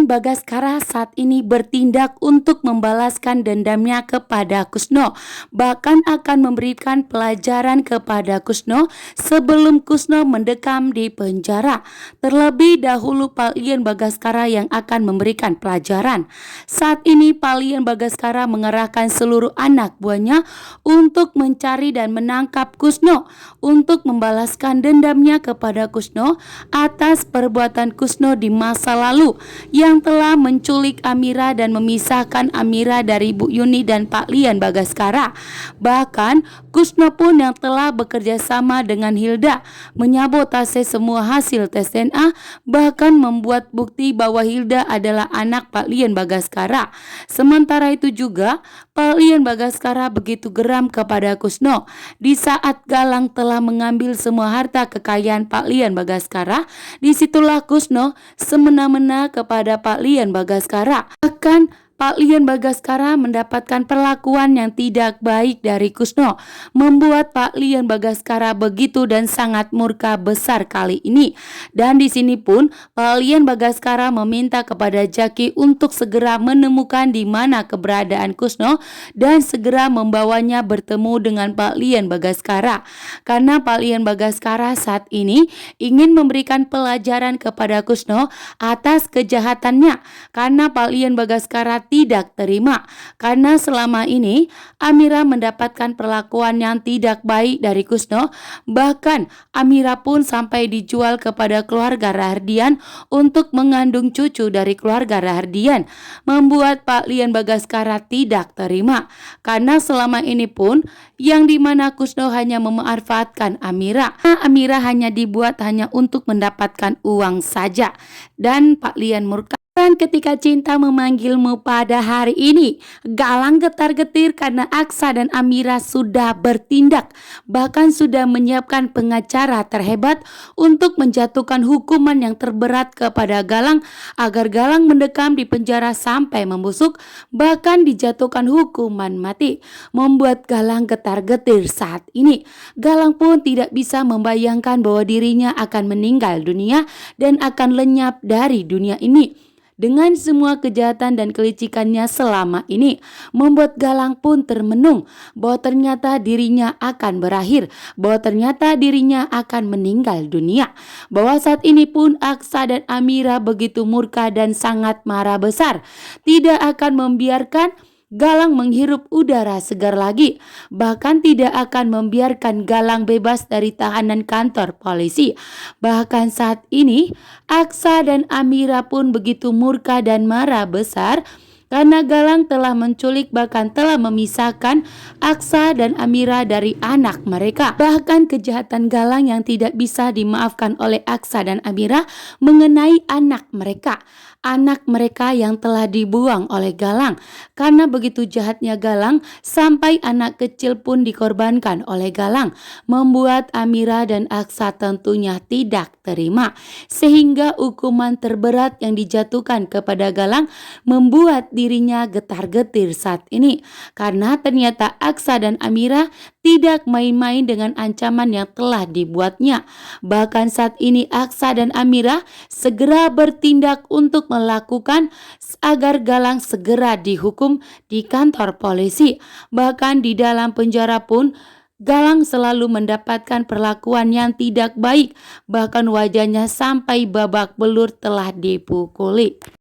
Bagaskara saat ini bertindak untuk membalaskan dendamnya kepada Kusno, bahkan akan memberikan pelajaran kepada Kusno sebelum Kusno mendekam di penjara. Terlebih dahulu Palian Bagaskara yang akan memberikan pelajaran. Saat ini Palian Bagaskara mengerahkan seluruh anak buahnya untuk mencari dan menangkap Kusno, untuk membalaskan dendamnya kepada Kusno atas perbuatan Kusno di masa lalu yang telah menculik Amira dan memisahkan Amira dari Bu Yuni dan Pak Lian Bagaskara. Bahkan Kusno pun yang telah bekerja sama dengan Hilda menyabotase semua hasil tes DNA, bahkan membuat bukti bahwa Hilda adalah anak Pak Lian Bagaskara. Sementara itu juga Pak Lian Bagaskara begitu geram kepada Kusno di saat Galang telah mengambil semua harta kekayaan Pak Lian Bagaskara. Disitulah Kusno semena-mena kepada Pak Lian Bagaskara. Bahkan Pak Lian Bagaskara mendapatkan perlakuan yang tidak baik dari Kusno, membuat Pak Lian Bagaskara begitu dan sangat murka besar kali ini. Dan di sini pun Pak Lian Bagaskara meminta kepada Jaki untuk segera menemukan di mana keberadaan Kusno dan segera membawanya bertemu dengan Pak Lian Bagaskara. Karena Pak Lian Bagaskara saat ini ingin memberikan pelajaran kepada Kusno atas kejahatannya, karena Pak Lian Bagaskara tidak terima karena selama ini Amira mendapatkan perlakuan yang tidak baik dari Kusno. Bahkan Amira pun sampai dijual kepada keluarga Rahardian untuk mengandung cucu dari keluarga Rahardian, membuat Pak Lian Bagaskara tidak terima karena selama ini pun yang dimana Kusno hanya memanfaatkan Amira. Amira hanya dibuat hanya untuk mendapatkan uang saja. Dan Pak Lian murka. Dan ketika cinta memanggilmu pada hari ini, Galang getar-getir karena Aksa dan Amira sudah bertindak, bahkan sudah menyiapkan pengacara terhebat untuk menjatuhkan hukuman yang terberat kepada Galang agar Galang mendekam di penjara sampai membusuk, bahkan dijatuhkan hukuman mati, membuat Galang getar-getir saat ini. Galang pun tidak bisa membayangkan bahwa dirinya akan meninggal dunia dan akan lenyap dari dunia ini. Dengan semua kejahatan dan kelicikannya selama ini, membuat Galang pun termenung bahwa ternyata dirinya akan berakhir, bahwa ternyata dirinya akan meninggal dunia. Bahwa saat ini pun Aksa dan Amira begitu murka dan sangat marah besar, tidak akan membiarkan Galang menghirup udara segar lagi, bahkan tidak akan membiarkan Galang bebas dari tahanan kantor polisi. Bahkan saat ini Aksa dan Amira pun begitu murka dan marah besar karena Galang telah menculik bahkan telah memisahkan Aksa dan Amira dari anak mereka. Bahkan kejahatan Galang yang tidak bisa dimaafkan oleh Aksa dan Amira mengenai anak mereka yang telah dibuang oleh Galang. Karena begitu jahatnya Galang sampai anak kecil pun dikorbankan oleh Galang, membuat Amira dan Aksa tentunya tidak terima, sehingga hukuman terberat yang dijatuhkan kepada Galang membuat dirinya getar-getir saat ini, karena ternyata Aksa dan Amira tidak main-main dengan ancaman yang telah dibuatnya. Bahkan saat ini Aksa dan Amira segera bertindak untuk melakukan agar Galang segera dihukum di kantor polisi. Bahkan di dalam penjara pun Galang selalu mendapatkan perlakuan yang tidak baik, bahkan wajahnya sampai babak belur telah dipukuli.